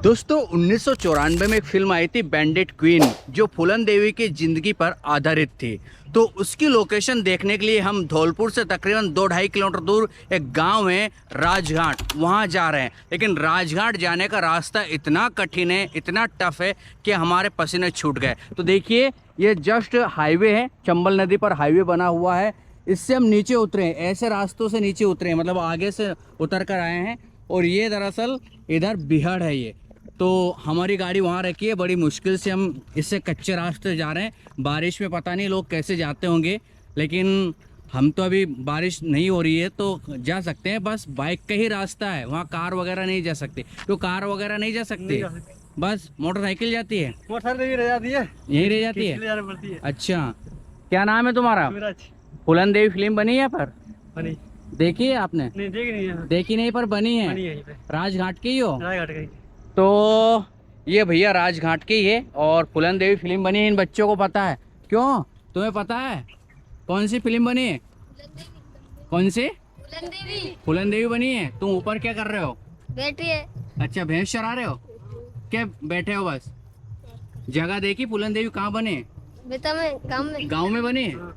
दोस्तों 1994 में एक फिल्म आई थी बैंडिट क्वीन, जो फूलन देवी की ज़िंदगी पर आधारित थी। तो उसकी लोकेशन देखने के लिए हम धौलपुर से तकरीबन 2-2.5 किलोमीटर दूर एक गांव है राजघाट, वहां जा रहे हैं। लेकिन राजघाट जाने का रास्ता इतना कठिन है, इतना टफ है कि हमारे पसीने छूट गए। तो देखिए, ये जस्ट हाईवे है, चंबल नदी पर हाईवे बना हुआ है। इससे हम नीचे उतरे हैं, ऐसे रास्तों से नीचे उतरे हैं, मतलब आगे से उतर कर आए हैं। और ये दरअसल इधर बिहाड़ है ये। तो हमारी गाड़ी वहाँ रखी है, बड़ी मुश्किल से हम इससे कच्चे रास्ते जा रहे हैं। बारिश में पता नहीं लोग कैसे जाते होंगे, लेकिन हम तो अभी बारिश नहीं हो रही है तो जा सकते हैं। बस बाइक का ही रास्ता है, वहाँ कार वगैरह नहीं जा सकती। तो कार वगैरह नहीं जा सकती, बस मोटरसाइकिल जाती है। मोटरसाइकिल रह जाती है, यही रह जाती है। अच्छा, क्या नाम है तुम्हारा? फूलन देवी फिल्म बनी है यहाँ पर? बनी। देखी है आपने? नहीं, देखी नहीं, पर बनी है। बनी है राजघाट की ही हो? राजघाट की। तो ये भैया राजघाट की है और फूलन देवी फिल्म बनी है। इन बच्चों को पता है। क्यों, तुम्हें पता है कौन सी फिल्म बनी है? कौन सी? फूलन देवी बनी है। तुम ऊपर क्या कर रहे हो? बैठी है। अच्छा, भैंस चरा रहे हो क्या? बैठे हो बस? जगह देखी फूलन देवी कहाँ बने? बेटा में गाँव में बनी है।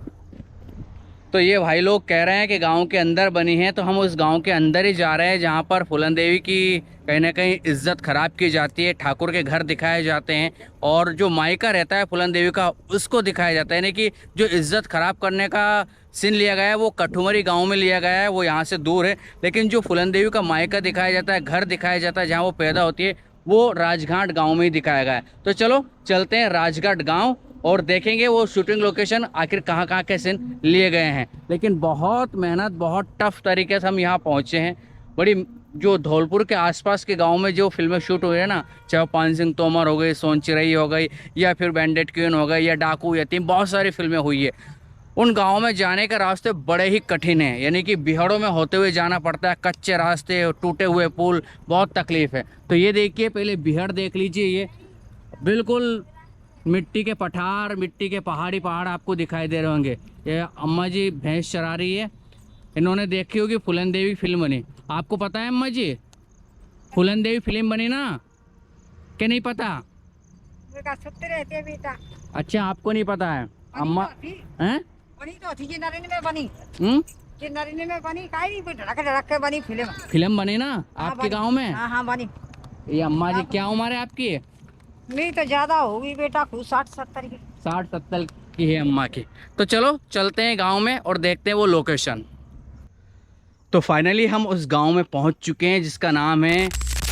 तो ये भाई लोग कह रहे हैं कि गांव के अंदर बनी है, तो हम उस गांव के अंदर ही जा रहे हैं जहां पर फूलन देवी की कहीं ना कहीं इज्जत खराब की जाती है। ठाकुर के घर दिखाए जाते हैं और जो मायका रहता है फूलन देवी का उसको दिखाया जाता है। यानी कि जो इज्जत खराब करने का सीन लिया गया है वो कठुमरी गांव में लिया गया है, वो यहाँ से दूर है। लेकिन जो फूलन देवी का मायका दिखाया जाता है, घर दिखाया जाता है जहाँ वो पैदा होती है, वो राजघाट गाँव में ही दिखाया गया है। तो चलो चलते हैं राजघाट गाँव और देखेंगे वो शूटिंग लोकेशन आखिर कहाँ कहाँ के सीन लिए गए हैं। लेकिन बहुत मेहनत, बहुत टफ तरीके से हम यहाँ पहुँचे हैं। बड़ी जो धौलपुर के आसपास के गांव में जो फिल्में शूट हुई है ना, चाहे वो पान सिंह तोमर हो गई, सोन चिरई हो गई, या फिर बैंडिट क्वीन हो गई, या डाकू यतीम, बहुत सारी फिल्में हुई है। उन गाँव में जाने के रास्ते बड़े ही कठिन हैं, यानी कि बिहाड़ों में होते हुए जाना पड़ता है, कच्चे रास्ते, टूटे हुए पुल, बहुत तकलीफ है। तो ये देखिए, पहले बिहाड़ देख लीजिए। ये बिल्कुल मिट्टी के पठार, मिट्टी के पहाड़ आपको दिखाई दे रहे होंगे। ये अम्मा जी भैंस चरा रही है। इन्होंने देखी होगी फूलन देवी फिल्म बनी। आपको पता है अम्मा जी फूलन देवी फिल्म बनी ना, क्या नहीं पता? रहते बेटा। अच्छा, आपको नहीं पता है? अम्मा हैं? बनी तो थी जी, नरेंद्र में बनी। जी नरेंद्र में बनी, काई भी ढड़क के बनी फिल्म बनी ना आपके गांव में? हाँ बनी। ये अम्मा जी क्या उम्र है आपकी? मेरी तो ज्यादा होगी बेटा, 60-70 की। 60-70 की है अम्मा की। तो चलो चलते हैं गांव में और देखते हैं वो लोकेशन। तो फाइनली हम उस गांव में पहुंच चुके हैं जिसका नाम है,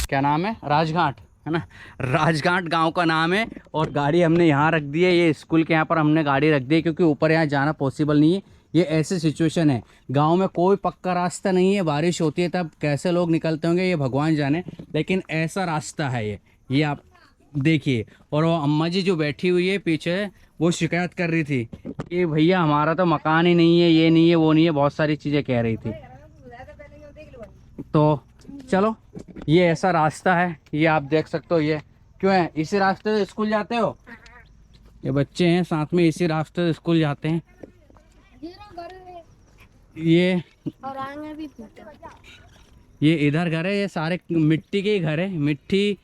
क्या नाम है? राजघाट, है ना? राजघाट गांव का नाम है। और गाड़ी हमने यहाँ रख दी है, ये स्कूल के यहाँ पर हमने गाड़ी रख दी है, क्योंकि ऊपर यहाँ जाना पॉसिबल नहीं है। ये ऐसी सिचुएशन है, गांव में कोई पक्का रास्ता नहीं है, बारिश होती है तब कैसे लोग निकलते होंगे ये भगवान जाने, लेकिन ऐसा रास्ता है ये आप देखिए। और वो अम्मा जी जो बैठी हुई है पीछे, वो शिकायत कर रही थी कि भैया हमारा तो मकान ही नहीं है, ये नहीं है, वो नहीं है, बहुत सारी चीज़ें कह रही थी। तो चलो, ये ऐसा रास्ता है, ये आप देख सकते हो। ये क्यों है? इसी रास्ते से स्कूल जाते हो? ये बच्चे हैं साथ में, इसी रास्ते से स्कूल जाते हैं। ये इधर घर है, ये सारे मिट्टी के ही घर है, मिट्टी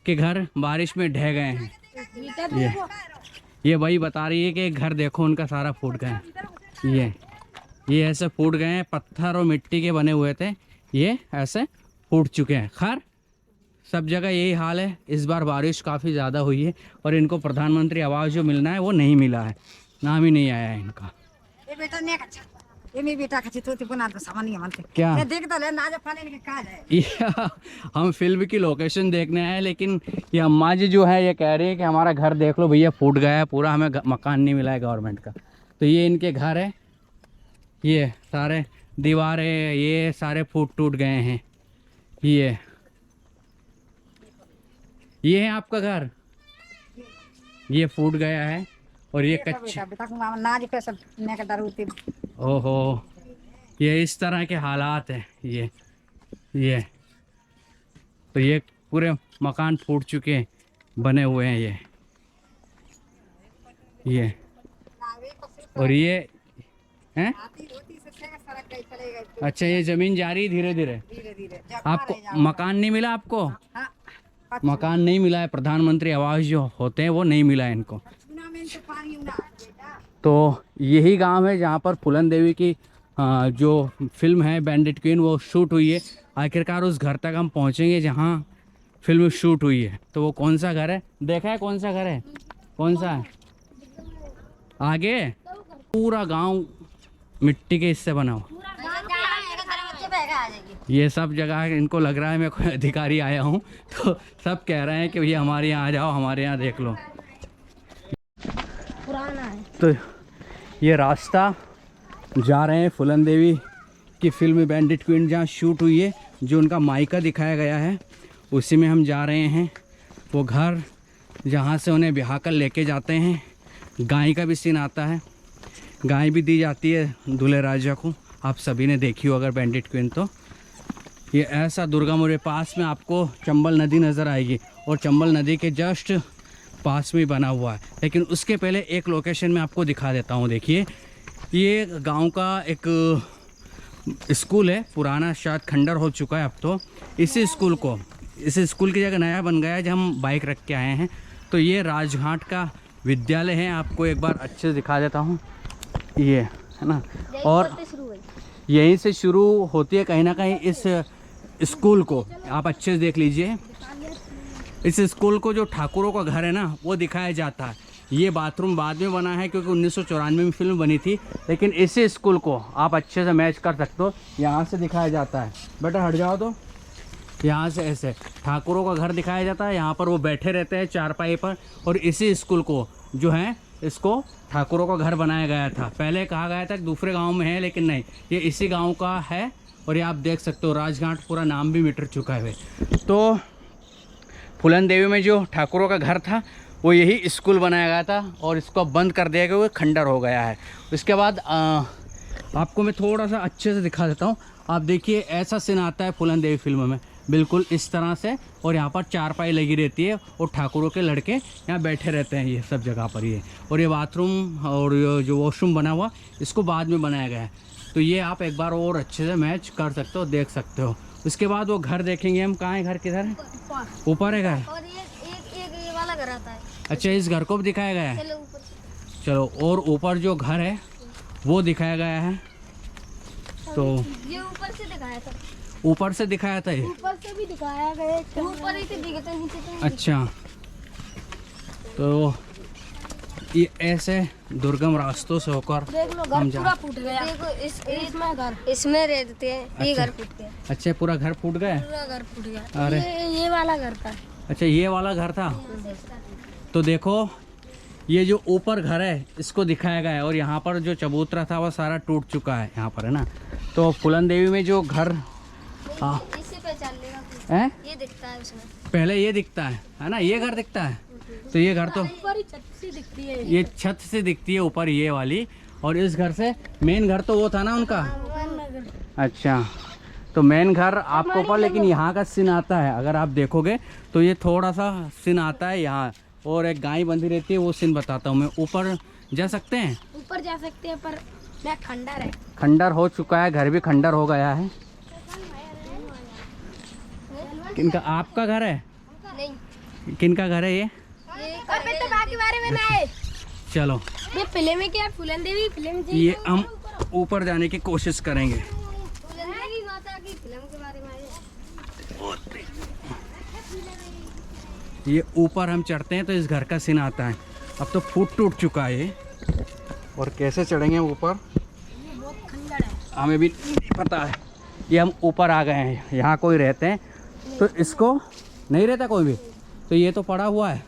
के घर बारिश में ढह गए हैं। ये वही बता रही है कि घर देखो उनका सारा फूट गए हैं। ये ऐसे फूट गए हैं, पत्थर और मिट्टी के बने हुए थे, ये ऐसे फूट चुके हैं। खैर सब जगह यही हाल है। इस बार बारिश काफ़ी ज़्यादा हुई है और इनको प्रधानमंत्री आवास जो मिलना है वो नहीं मिला है, नाम ही नहीं आया है इनका। ये बेटा ने अच्छा, ये मेरी बेटा का चित्र बना दो सामान नहीं मानते क्या? मैं देख तो ले ना, आज पानी के कहां जाए। हम फिल्म की लोकेशन देखने आए, लेकिन ये अम्मा जी जो है ये कह रही है कि हमारा घर देख लो भैया, फूट गया है पूरा, हमें मकान नहीं मिला है गवर्नमेंट का। तो ये इनके घर है, ये सारे दीवारें ये सारे फूट टूट गए हैं। ये है आपका घर, ये फूट गया है और ये कच्चा। ओहो, ये इस तरह के हालात है। ये तो ये पूरे मकान फूट चुके हैं, बने हुए हैं ये और ये हैं। अच्छा, ये जमीन जा रही धीरे धीरे। आपको मकान नहीं मिला आपको? अच्छा। मकान नहीं मिला है, प्रधानमंत्री आवास जो होते हैं वो नहीं मिला है इनको। तो यही गांव है जहां पर फूलन देवी की जो फिल्म है बैंडिट क्वीन वो शूट हुई है। आखिरकार उस घर तक हम पहुंचेंगे जहां फिल्म शूट हुई है। तो वो कौन सा घर है, देखा है कौन सा घर है, कौन सा है आगे? पूरा गांव मिट्टी के इससे बना हुआ। ये सब जगह इनको लग रहा है मैं कोई अधिकारी आया हूँ, तो सब कह रहे हैं कि भैया हमारे यहाँ आ जाओ, हमारे यहाँ देख लो। पुराना है। तो ये रास्ता जा रहे हैं फूलन देवी की फिल्म बैंडिट क्वीन जहाँ शूट हुई है, जो उनका मायका दिखाया गया है उसी में हम जा रहे हैं। वो घर जहाँ से उन्हें ब्याह कर लेके जाते हैं। गाय का भी सीन आता है, गाय भी दी जाती है दूल्हे राजा को। आप सभी ने देखी हो अगर बैंडिट क्वीन तो। ये ऐसा दुर्गम पास में आपको चंबल नदी नज़र आएगी और चंबल नदी के जस्ट पास में बना हुआ है। लेकिन उसके पहले एक लोकेशन में आपको दिखा देता हूँ। देखिए ये गांव का एक स्कूल है, पुराना शायद खंडर हो चुका है अब तो। इसी स्कूल को, इस स्कूल की जगह नया बन गया है जब हम बाइक रख के आए हैं। तो ये राजघाट का विद्यालय है, आपको एक बार अच्छे से दिखा देता हूँ। ये है ना, और यहीं से शुरू होती है कहीं ना कहीं इस स्कूल को। आप अच्छे से देख लीजिए इस स्कूल को। जो ठाकुरों का घर है ना वो दिखाया जाता है। ये बाथरूम बाद में बना है क्योंकि 1994 में फिल्म बनी थी, लेकिन इसी स्कूल को आप अच्छे से मैच कर सकते हो। यहाँ से दिखाया जाता है, बेटा हट जाओ। तो यहाँ से ऐसे ठाकुरों का घर दिखाया जाता है, यहाँ पर वो बैठे रहते हैं चारपाई पर। और इसी स्कूल को जो है इसको ठाकुरों का घर बनाया गया था। पहले कहा गया था कि दूसरे गांव में है, लेकिन नहीं, ये इसी गांव का है। और ये आप देख सकते हो राजघाट पूरा नाम भी मिट चुका है। तो फूलन देवी में जो ठाकुरों का घर था वो यही स्कूल बनाया गया था और इसको बंद कर दिया गया, वो खंडर हो गया है। उसके बाद आपको मैं थोड़ा सा अच्छे से दिखा देता हूँ। आप देखिए ऐसा सीन आता है फूलन देवी फिल्म में, बिल्कुल इस तरह से। और यहाँ पर चारपाई लगी रहती है और ठाकुरों के लड़के यहाँ बैठे रहते हैं ये सब जगह पर। ये और ये बाथरूम और जो वॉशरूम बना हुआ इसको बाद में बनाया गया है। तो ये आप एक बार और अच्छे से मैच कर सकते हो, देख सकते हो। उसके बाद वो घर देखेंगे हम। कहाँ है घर, किधर है? ऊपर है घर। और ये वाला घर आता है। अच्छा, इस घर को भी दिखाया गया है। चलो ऊपर से। चलो, और ऊपर जो घर है वो दिखाया गया है। तो ये ऊपर से दिखाया था। ऊपर से दिखाया था ये? ऊपर से भी दिखाया गया, ऊपर ही से दिखते हैं, नीचे तो। अच्छा, तो ये ऐसे दुर्गम रास्तों से होकर देख लो हम घर पूरा फूट गया। देखो इसमें घर, इसमें रहते हैं। ये घर फूट गया। अच्छा, पूरा घर फूट गया? पूरा घर फूट गया। अरे ये वाला घर था। अच्छा, ये वाला घर था। तो देखो ये जो ऊपर घर है इसको दिखाया गया है और यहाँ पर जो चबूतरा था वो सारा टूट चुका है यहाँ पर, है ना। तो फूलन देवी में जो घर इसी पे चल लेगा है, ये दिखता है उसमें। पहले ये दिखता है ना, ये घर दिखता है। तो ये घर तो ऊपर ही छत से दिखती है। ये छत से दिखती है ऊपर ये वाली। और इस घर से मेन घर तो वो था ना उनका। अच्छा, तो मेन घर आपको ऊपर, लेकिन यहाँ का सीन आता है अगर आप देखोगे तो ये थोड़ा सा सीन आता है यहाँ। और एक गाय बंधी रहती है, वो सीन बताता हूँ मैं। ऊपर जा सकते हैं? ऊपर जा सकते हैं पर मैं खंडर है। खंडर हो चुका है, घर भी खंडर हो गया है। किनका, आपका घर है? नहीं, किनका घर है ये? अबे तो बाकी बारे में ना है। चलो, ये फिल्म में क्या, फूलन देवी फिल्म थी। ये हम ऊपर जाने की कोशिश करेंगे। फूलन देवी माता की फिल्म के बारे में है। ये ऊपर हम चढ़ते हैं तो इस घर का सीन आता है। अब तो फूट टूट चुका है ये, और कैसे चढ़ेंगे ऊपर हमें भी नहीं पता है। ये हम ऊपर आ गए हैं, यहाँ कोई रहते हैं तो इसको नहीं रहता कोई भी, तो ये तो पड़ा हुआ है।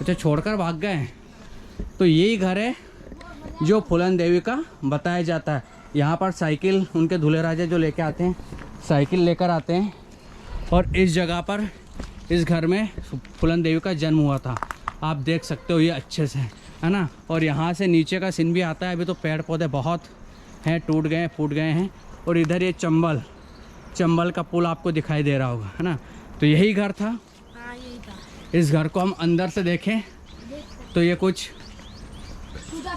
अच्छा, छोड़कर भाग गए हैं। तो यही घर है जो फूलन देवी का बताया जाता है। यहाँ पर साइकिल उनके दूल्हे राजा जो लेके आते हैं, साइकिल लेकर आते हैं। और इस जगह पर, इस घर में फूलन देवी का जन्म हुआ था। आप देख सकते हो ये अच्छे से, है ना। और यहाँ से नीचे का सीन भी आता है। अभी तो पेड़ पौधे बहुत हैं, टूट गए, फूट गए हैं। और इधर ये चंबल का पुल आपको दिखाई दे रहा होगा, है ना। तो यही घर था। हाँ, यही था। इस घर को हम अंदर से देखें तो ये कुछ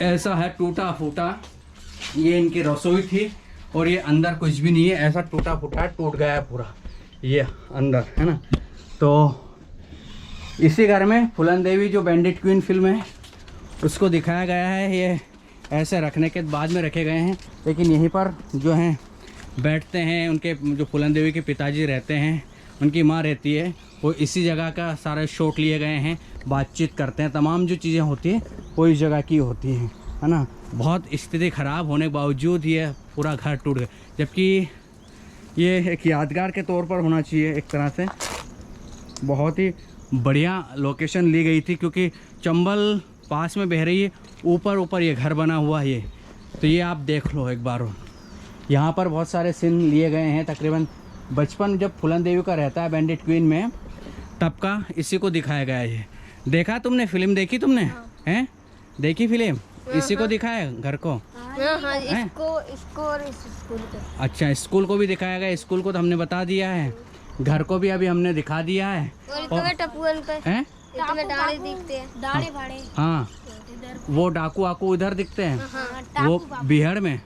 ऐसा है, टूटा फूटा। ये इनकी रसोई थी और ये अंदर कुछ भी नहीं है, ऐसा टूटा फूटा टूट गया है पूरा। ये अंदर है ना। तो इसी घर में फूलन देवी जो बैंडिट क्वीन फिल्म है उसको दिखाया गया है। ये ऐसे रखने के बाद में रखे गए हैं, लेकिन यहीं पर जो हैं बैठते हैं, उनके जो फूलन देवी के पिताजी रहते हैं, उनकी माँ रहती है, वो इसी जगह का सारे शॉट लिए गए हैं, बातचीत करते हैं, तमाम जो चीज़ें होती हैं वो इस जगह की होती हैं, है ना। बहुत स्थिति ख़राब होने के बावजूद ये पूरा घर टूट गया, जबकि ये एक यादगार के तौर पर होना चाहिए एक तरह से। बहुत ही बढ़िया लोकेशन ली गई थी, क्योंकि चंबल पास में बह रही है, ऊपर ये घर बना हुआ है। ये तो ये आप देख लो एक बार। यहाँ पर बहुत सारे सीन लिए गए हैं, तकरीबन बचपन जब फूलन देवी का रहता है बैंडिट क्वीन में, तब का इसी को दिखाया गया है। ये देखा तुमने फिल्म, देखी तुमने? हैं देखी फिल्म? इसी को दिखाया घर को? हाँ, इसको और इस स्कूल को। अच्छा, स्कूल को भी दिखाया गया। स्कूल को तो हमने बता दिया है, घर को भी अभी हमने दिखा दिया है। और इसमें टपुअन पे हैं? इसमें दाढ़े दिखते हैं, दाढ़े फाड़े। हाँ, वो डाकू आकू उधर दिखते हैं, हाँ, वो बिहार में।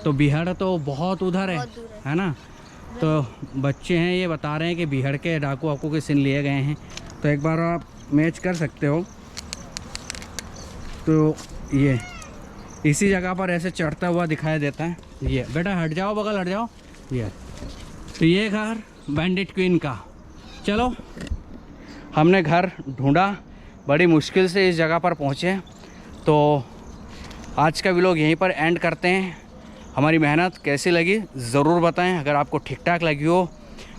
तो बिहार तो बहुत उधर है ना। तो बच्चे हैं ये बता रहे हैं कि बिहार के डाकू आकू के सीन लिए गए हैं। तो एक बार आप मैच कर सकते हो। तो ये इसी जगह पर ऐसे चढ़ता हुआ दिखाई देता है। ये बेटा हट जाओ, बगल हट जाओ। ये तो ये घर बैंडिट क्वीन का। चलो, हमने घर ढूंढा, बड़ी मुश्किल से इस जगह पर पहुँचे। तो आज का व्लॉग यहीं पर एंड करते हैं। हमारी मेहनत कैसी लगी ज़रूर बताएं। अगर आपको ठीक ठाक लगी हो,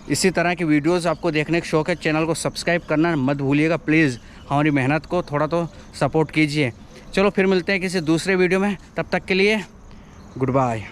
इसी तरह की वीडियोस आपको देखने का शौक़ है, चैनल को सब्सक्राइब करना मत भूलिएगा प्लीज़। हमारी मेहनत को थोड़ा तो सपोर्ट कीजिए। चलो फिर मिलते हैं किसी दूसरे वीडियो में, तब तक के लिए गुड बाय।